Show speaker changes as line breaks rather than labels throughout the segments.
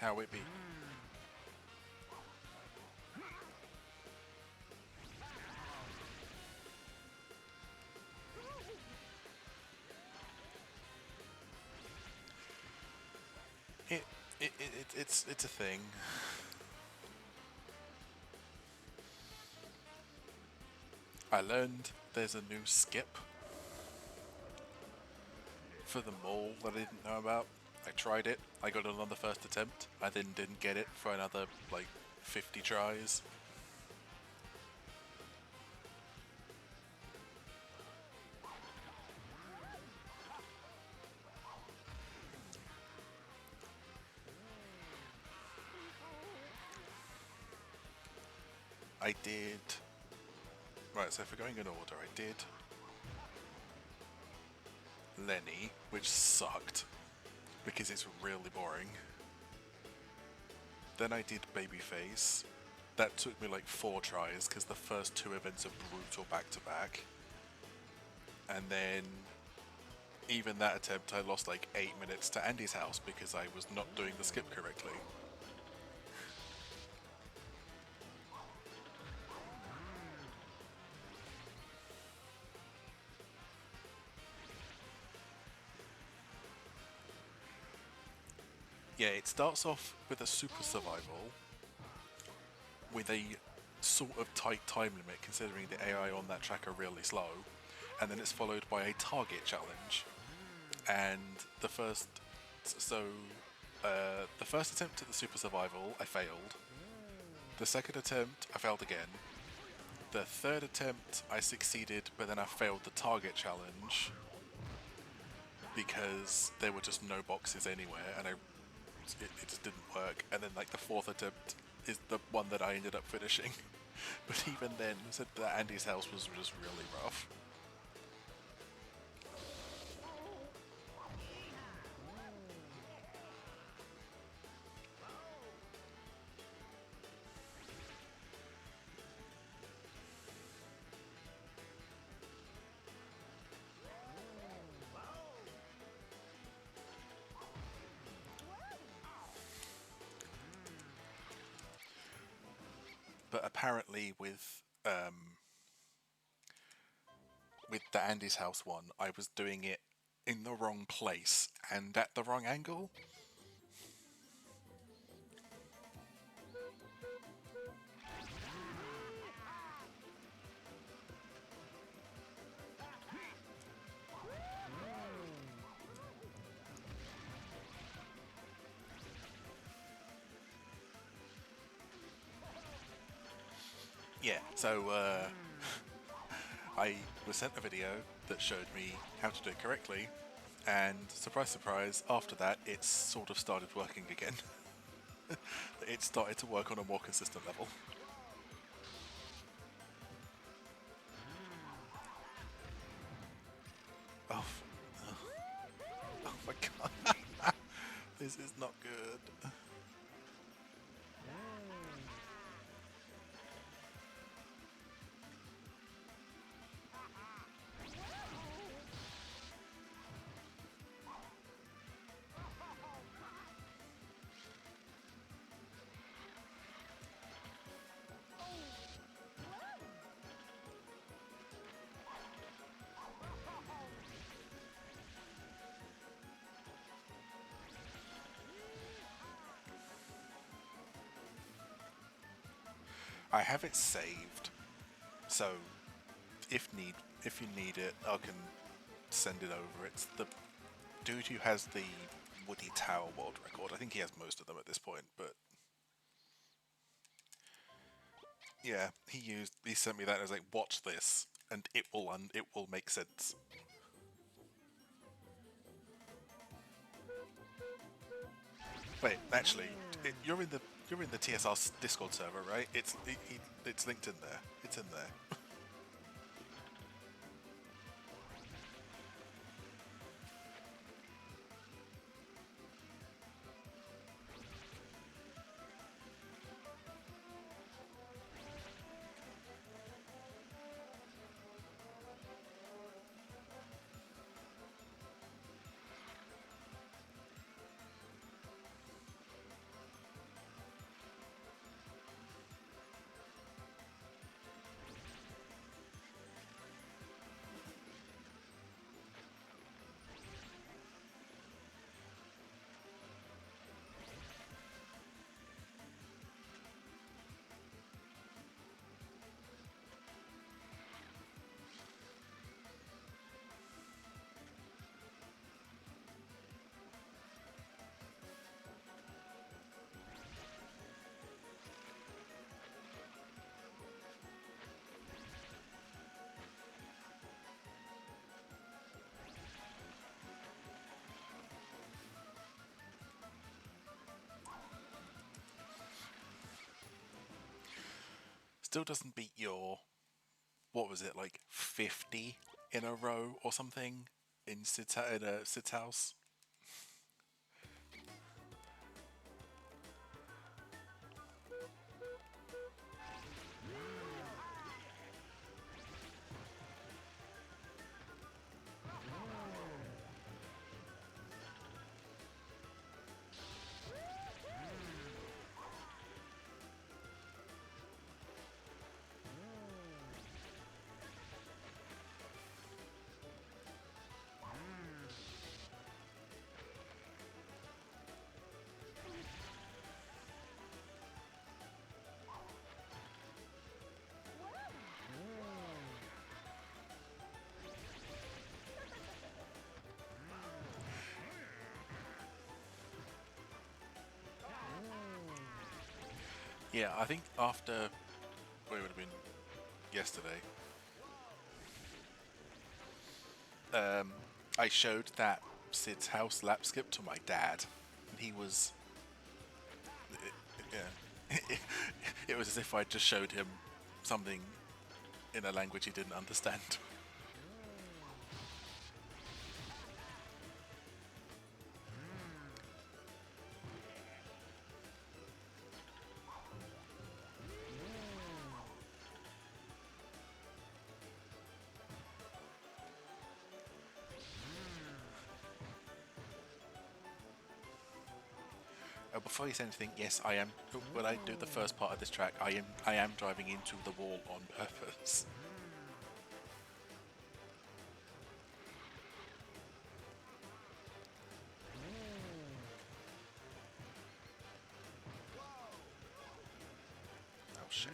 how it be. It, it's a thing. I learned there's a new skip for the mole that I didn't know about. I tried it, I got it on the first attempt, I then didn't get it for another, like, 50 tries. I did... Right, so if we're going in order, I did Lenny, which sucked, because it's really boring. Then I did Babyface. That took me like 4 tries, because the first 2 events are brutal back to back. And then, even that attempt, I lost like 8 minutes to Andy's house because I was not doing the skip correctly. Yeah, it starts off with a super survival with a sort of tight time limit considering the AI on that track are really slow, and then it's followed by a target challenge. And the first, so the first attempt at the super survival, I failed. The second attempt, I failed again. The third attempt, I succeeded, but then I failed the target challenge because there were just no boxes anywhere, and it just didn't work. And then like the fourth attempt is the one that I ended up finishing. But even then, said that Andy's house was just really rough. But apparently with the Andy's house one, I was doing it in the wrong place and at the wrong angle. Yeah, so I was sent a video that showed me how to do it correctly, and surprise, surprise, after that, it sort of started working again. It started to work on a more consistent level. Oh, oh my god, this is not good. I have it saved, so if you need it, I can send it over. It's the dude who has the Woody Tower world record. I think he has most of them at this point, but yeah, he sent me that and was like, watch this, and it will make sense. Wait, actually, you're in the TSR Discord server, right? It's linked in there. It's in there. Still doesn't beat your, what was it, like 50 in a row or something in Sid's house. Yeah, I think after, well, it would have been yesterday, I showed that Sid's house lap skip to my dad, and he was, yeah, it was as if I just showed him something in a language he didn't understand. Before you say anything, yes, I am. When I do the first part of this track, I am driving into the wall on purpose. Oh shit.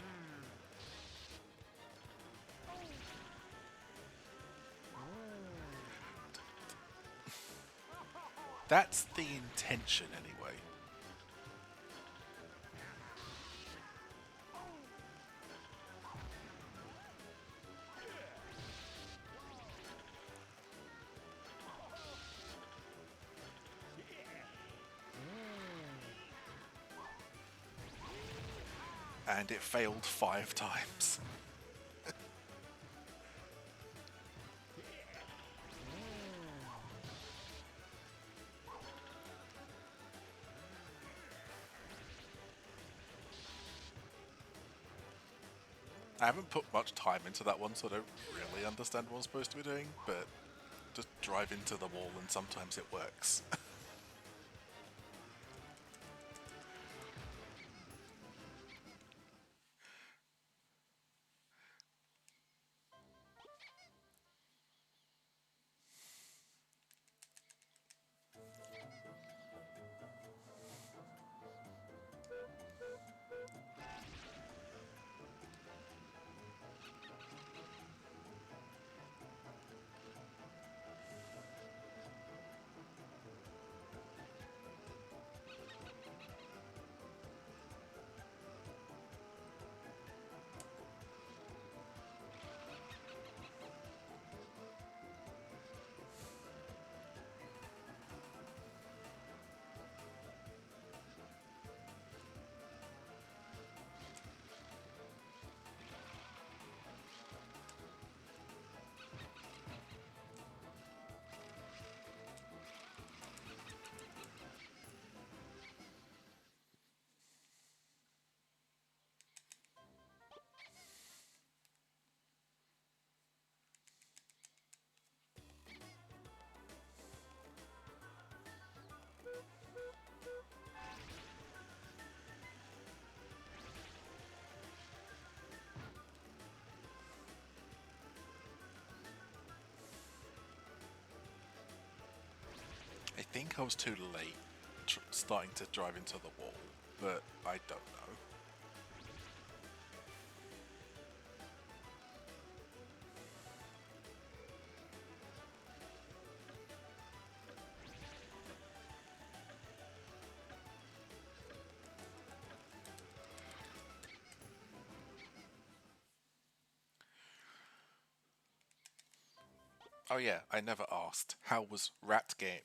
That's the intention, anyway. And it failed 5 times. I haven't put much time into that one, so I don't really understand what I'm supposed to be doing, but just drive into the wall and sometimes it works. I think I was too late starting to drive into the wall, but I don't know. Oh yeah, I never asked. How was Rat Game?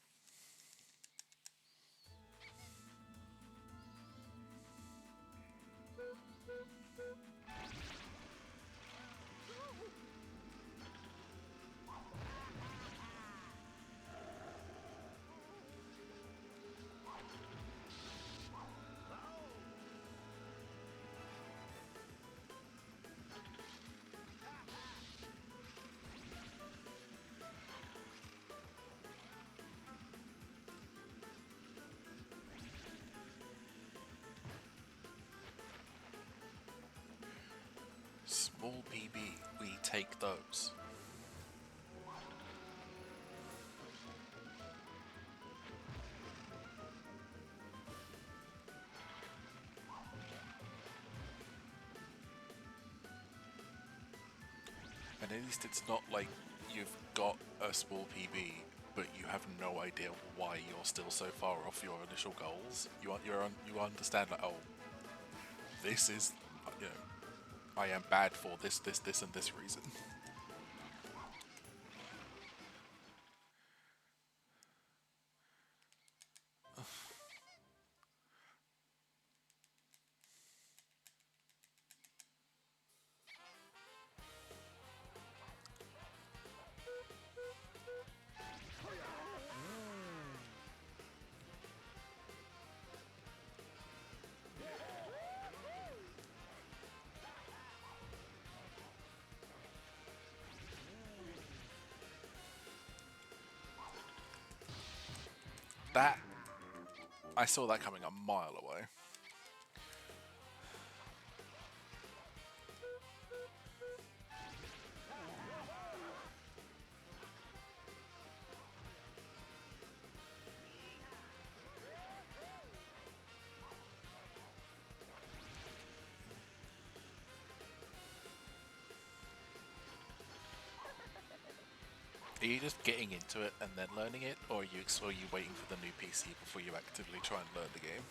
small PB, we take those. And at least it's not like you've got a small PB, but you have no idea why you're still so far off your initial goals. You understand like, oh, this is, you know, I am bad for this, and this reason. That I saw that coming a mile away. Are you just getting into it and then learning it, or are you waiting for the new PC before you actively try and learn the game?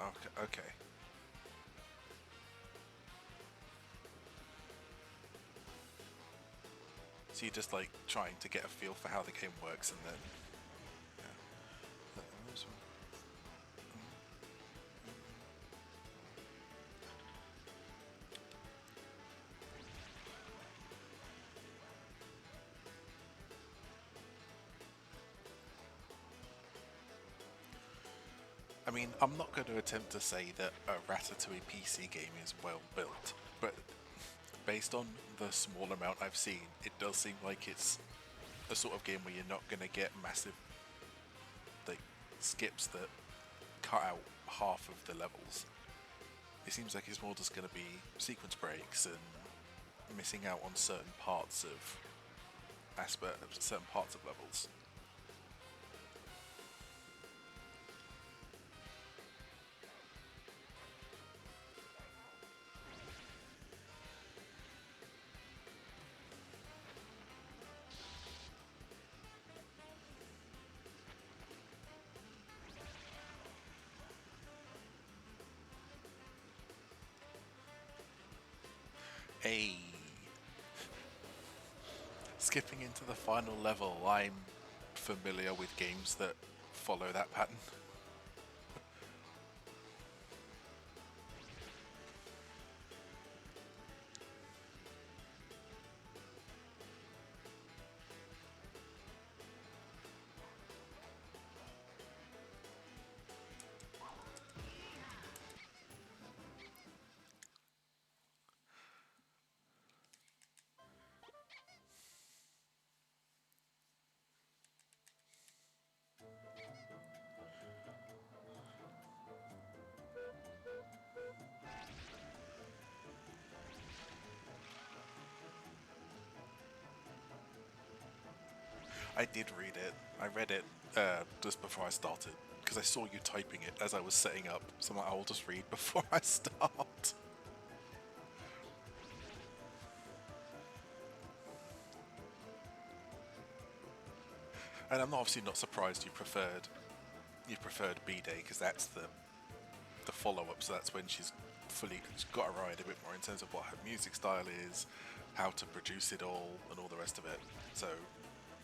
Okay, okay. So you're just like trying to get a feel for how the game works, and then I mean, I'm not going to attempt to say that a Ratatouille PC game is well built, but based on the small amount I've seen, it does seem like it's a sort of game where you're not going to get massive like skips that cut out half of the levels. It seems like it's more just going to be sequence breaks and missing out on certain parts of certain parts of levels. Hey, skipping into the final level, I'm familiar with games that follow that pattern. I did read it. I read it just before I started because I saw you typing it as I was setting up. So I'm like, I'll just read before I start. And I'm obviously not surprised you preferred B Day because that's the follow up. So that's when she's got a ride a bit more in terms of what her music style is, how to produce it all, and all the rest of it. So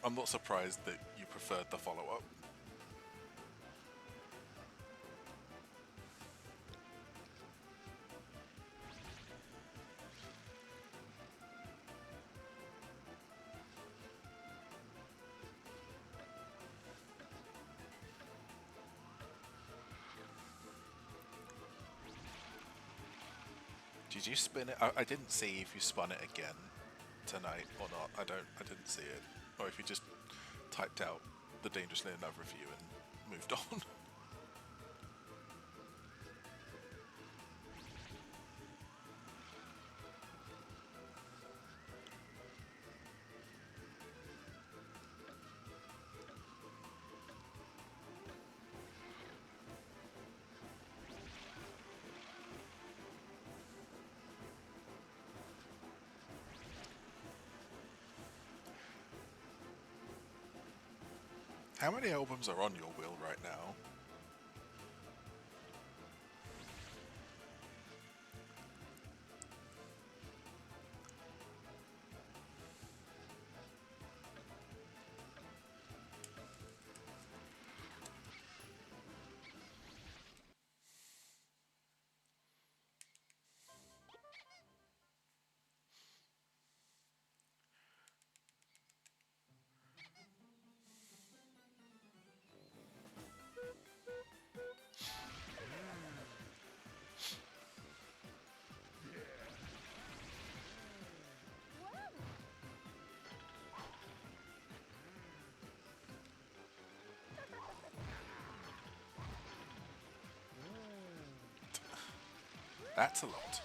I'm not surprised that you preferred the follow up. Did you spin it? I didn't see if you spun it again tonight or not. I didn't see it. Or if you just typed out the Dangerously in Love review and moved on. How many albums are on your wheel right now? That's a lot.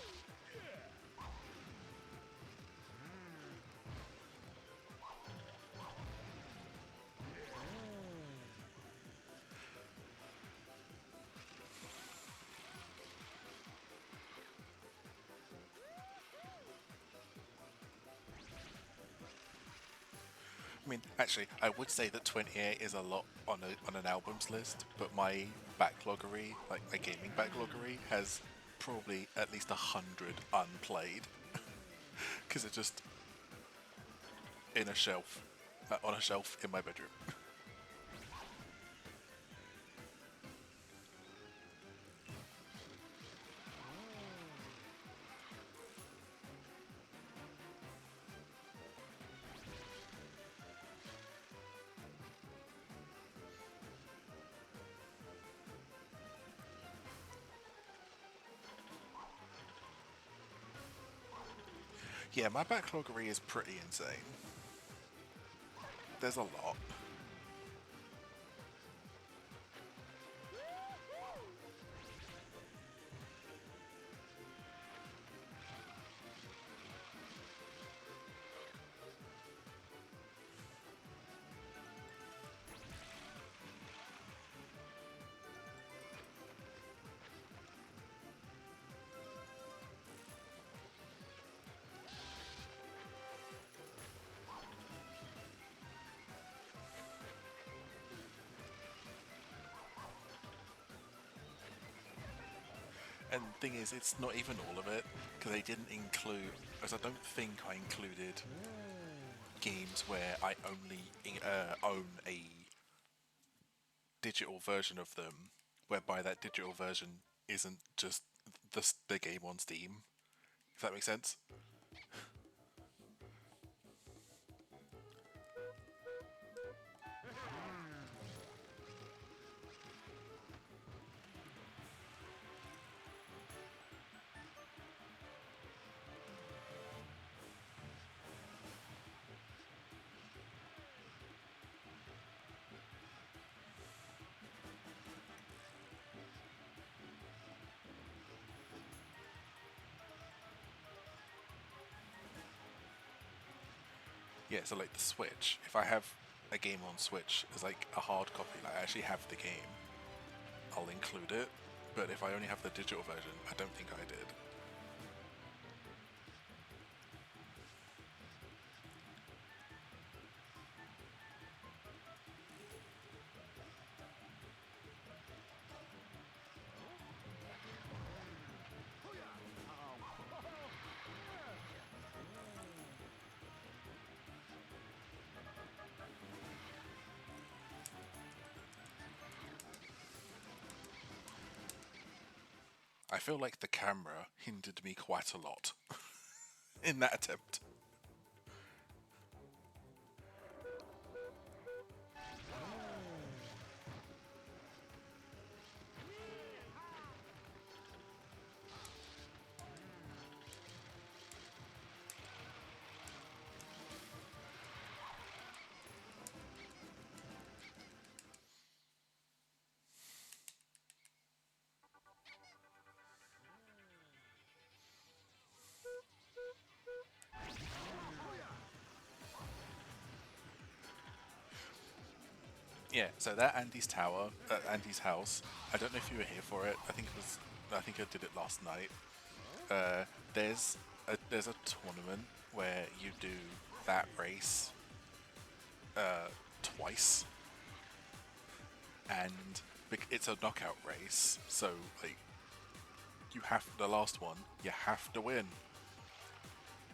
I mean, actually, I would say that 28 is a lot on an albums list, but my backloggery, like my gaming backloggery, has probably at least 100 unplayed because it's just in a shelf, on a shelf in my bedroom. Yeah, my backloggery is pretty insane. There's a lot. And the thing is, it's not even all of it, because they didn't include, as I don't think I included games where I only own a digital version of them, whereby that digital version isn't just the game on Steam. If that makes sense. Yeah, so like the Switch, if I have a game on Switch as like a hard copy, like I actually have the game, I'll include it. But if I only have the digital version, I don't think I did. I feel like the camera hindered me quite a lot in that attempt. Yeah, so that Andy's tower, Andy's house. I don't know if you were here for it. I think I did it last night. Uh, there's a tournament where you do that race twice, and it's a knockout race. So like you have the last one, you have to win.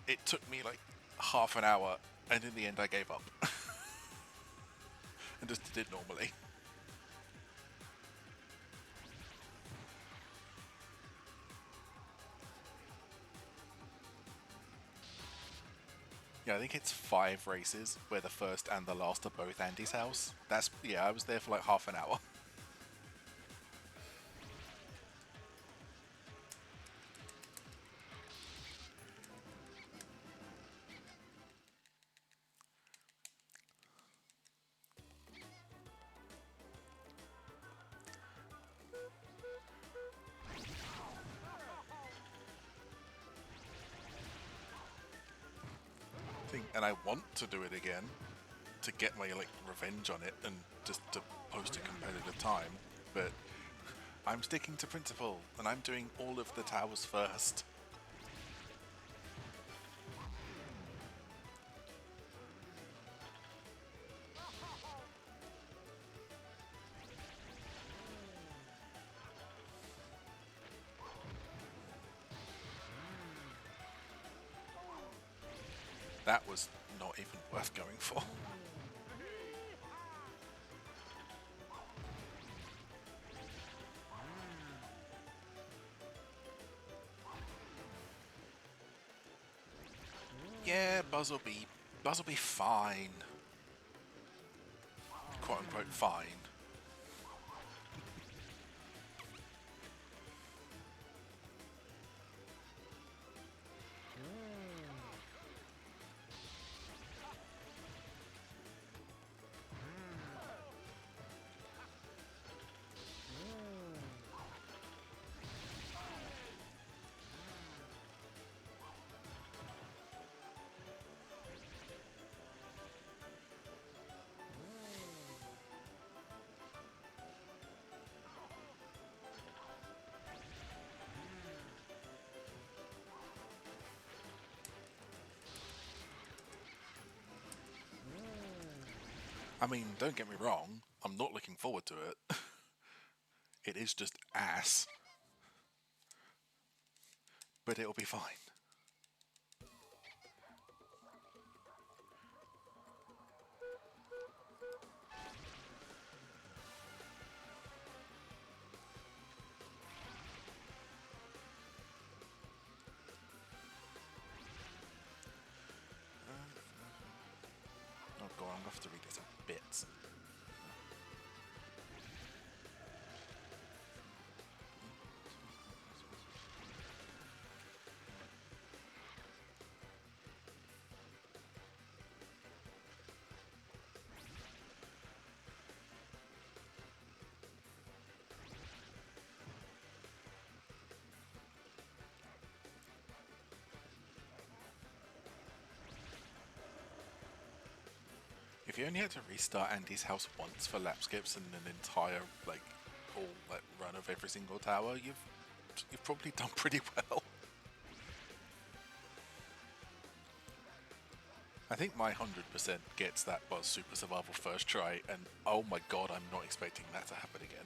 It took me like half an hour, and in the end I gave up and just did it normally. Yeah, I think it's 5 races where the first and the last are both Andy's house. That's yeah, I was there for like half an hour. And I want to do it again to get my like revenge on it and just to post a competitive time, but I'm sticking to principle and I'm doing all of the towers first. That was not even worth going for. Yeah, Buzz will be fine, quote unquote fine. I mean, don't get me wrong, I'm not looking forward to it. It is just ass, but it'll be fine. Oh god, I'm gonna have to read this in bits. If you only had to restart Andy's house once for lap skips and an entire like all like run of every single tower, you've probably done pretty well. I think my 100% gets that Buzz Super Survival first try, and oh my god, I'm not expecting that to happen again.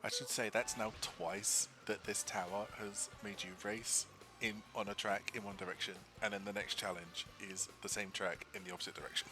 I should say that's now twice that this tower has made you race in on a track in one direction, and then the next challenge is the same track in the opposite direction.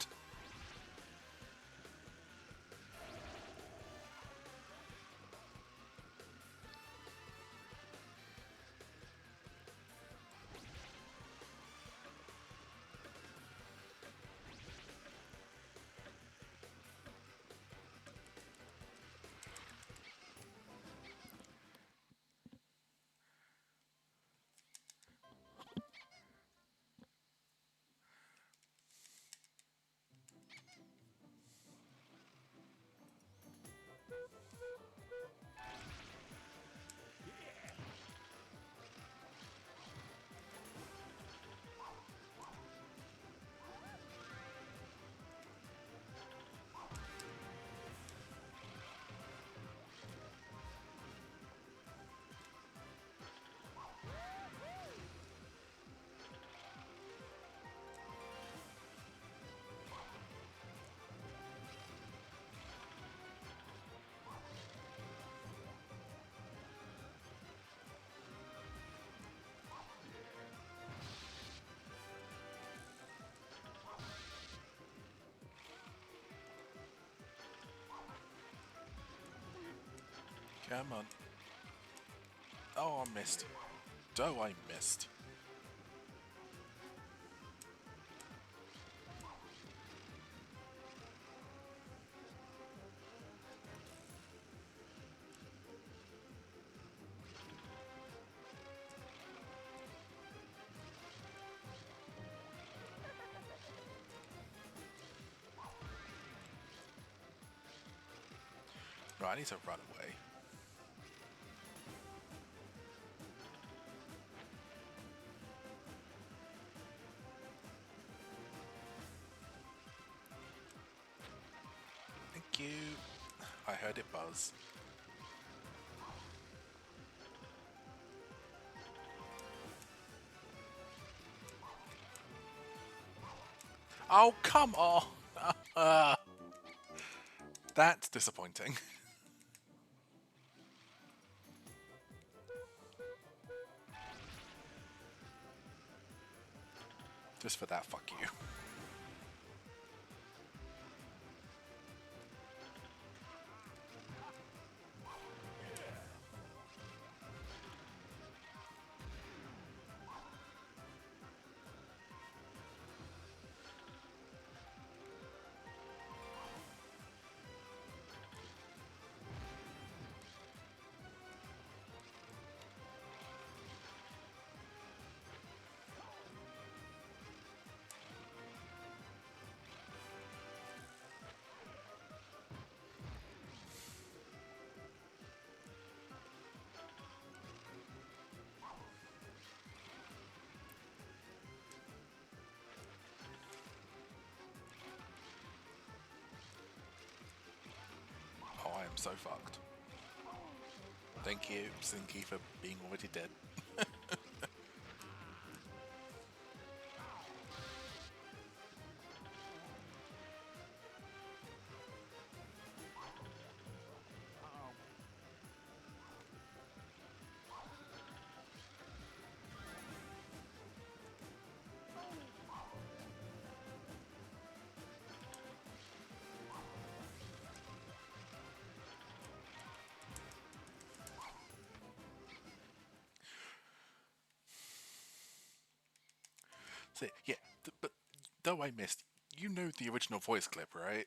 Come on. Oh, I missed. Oh, I missed. Right, I need to run away. Thank you. I heard it buzz. Oh, come on! That's disappointing. Just for that, fuck you. Oh, I am so fucked. Thank you, Sinky, for being already dead. So, yeah, but though I missed, you know the original voice clip, right?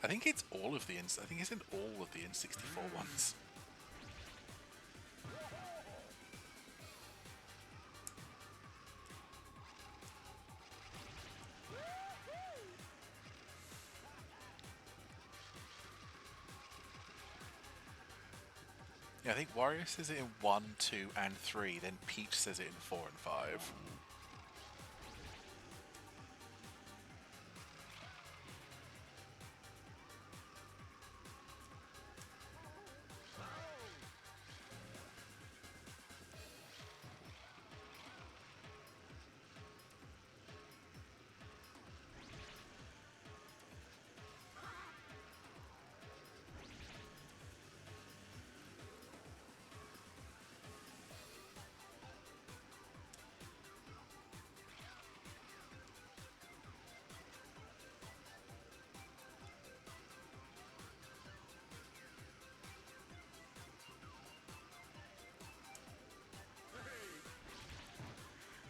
I think it's all of the I think it's in all of the N64 ones. Yeah, I think Wario says it in 1, 2, and 3, then Peach says it in 4 and 5.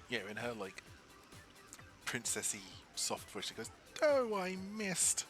Yeah, in her, like, princessy soft voice, she goes, "Oh, I missed."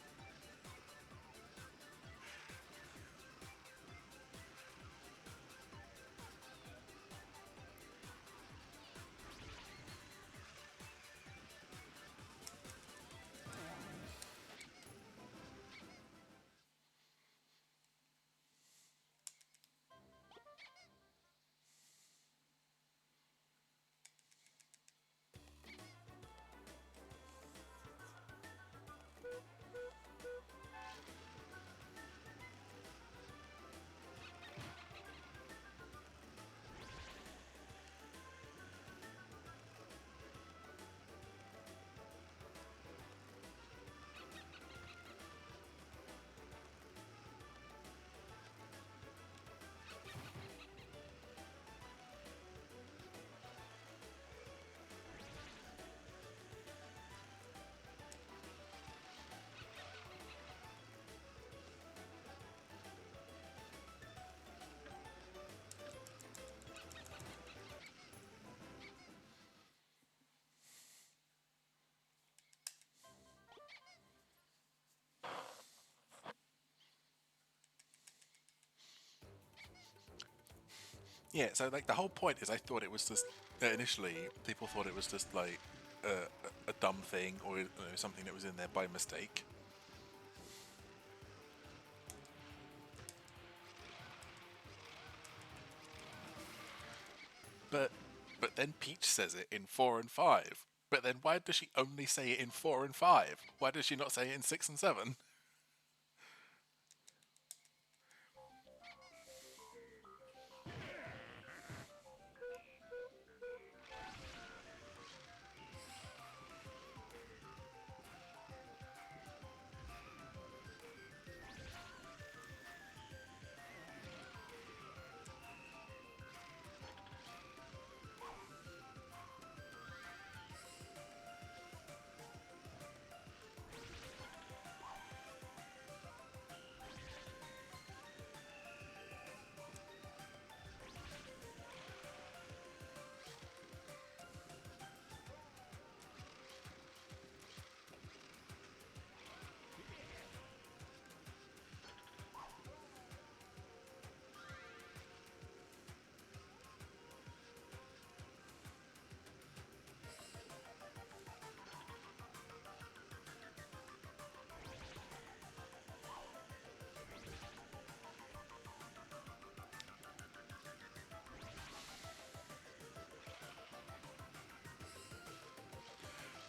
Yeah, so like the whole point is, I thought it was just initially people thought it was just like a dumb thing or something that was in there by mistake. But then Peach says it in 4 and 5. But then why does she only say it in 4 and 5? Why does she not say it in 6 and 7?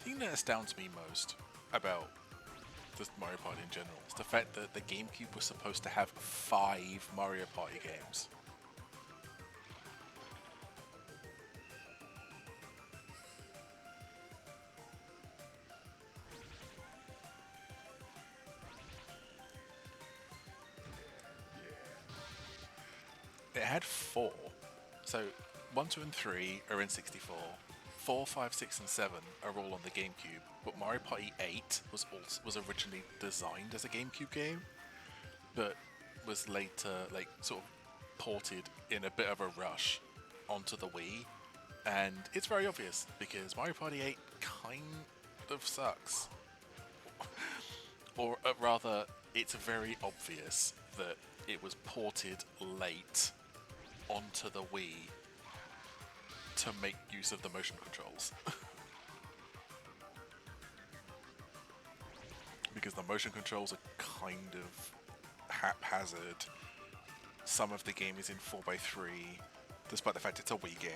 The thing that astounds me most about just Mario Party in general is the fact that the GameCube was supposed to have 5 Mario Party games. It had 4. So 1, 2, and 3 are in 64. 4, 5, 6, and 7 are all on the GameCube. But Mario Party 8 was originally designed as a GameCube game, but was later like sort of ported in a bit of a rush onto the Wii. And it's very obvious because Mario Party 8 kind of sucks. Or rather, it's very obvious that it was ported late onto the Wii to make use of the motion controls. Because the motion controls are kind of haphazard. Some of the game is in 4x3, despite the fact it's a Wii game.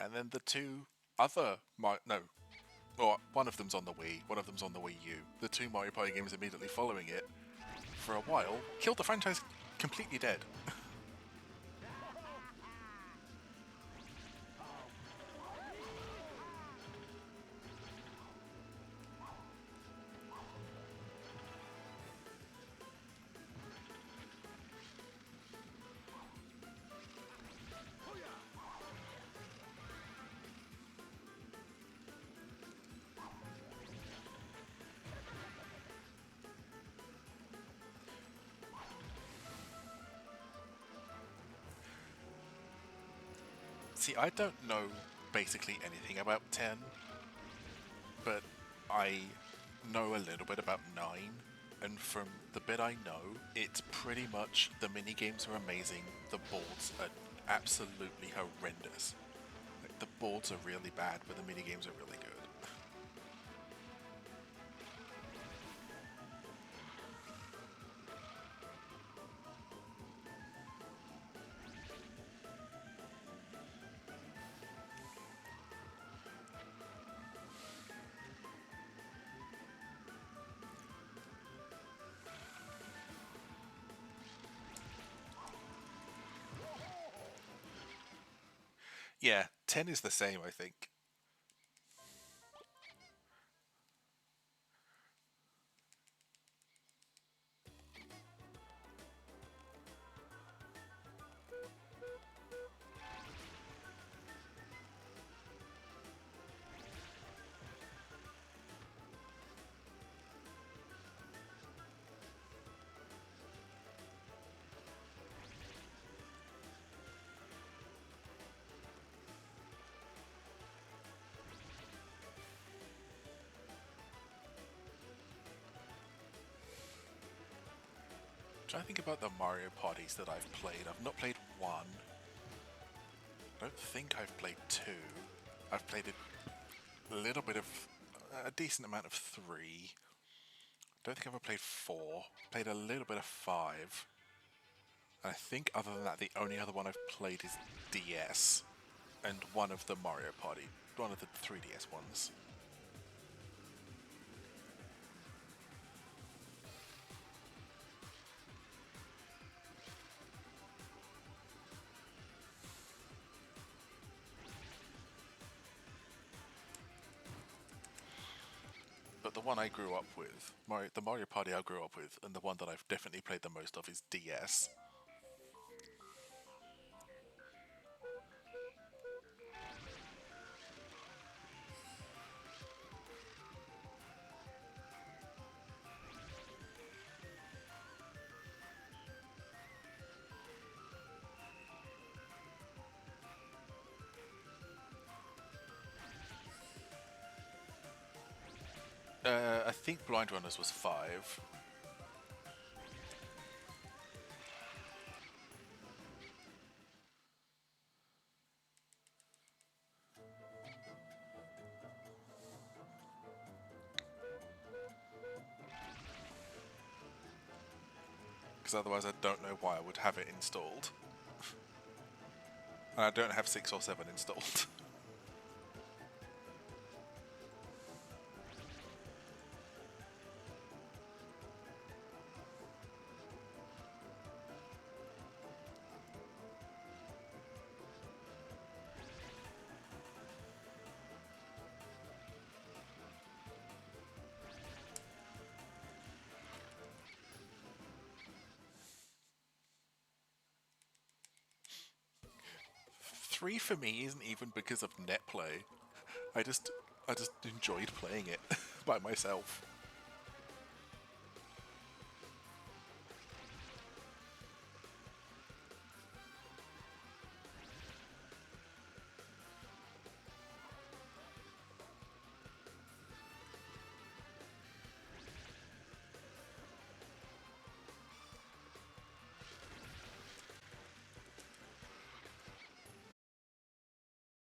And then the two other no, well, one of them's on the Wii, one of them's on the Wii U. The 2 Mario Party games immediately following it, for a while, killed the franchise completely dead. See, I don't know basically anything about 10, but I know a little bit about 9, and from the bit I know, it's pretty much the mini games are amazing, the boards are absolutely horrendous. Like, the boards are really bad, but the mini games are really good. Yeah, 10 is the same, I think. Trying to think about the Mario parties that I've played. I've not played one. I don't think I've played two. I've played a little bit of a decent amount of three. Don't think I've ever played four. Played a little bit of five. And I think other than that, the only other one I've played is DS and one of the Mario Party, one of the 3DS ones. But the one I grew up with, the Mario Party I grew up with, and the one that I've definitely played the most of is DS. I think Blind Runners was five. Because otherwise I don't know why I would have it installed. And I don't have 6 or 7 installed. Three for me isn't even because of net play. I just I just enjoyed playing it by myself.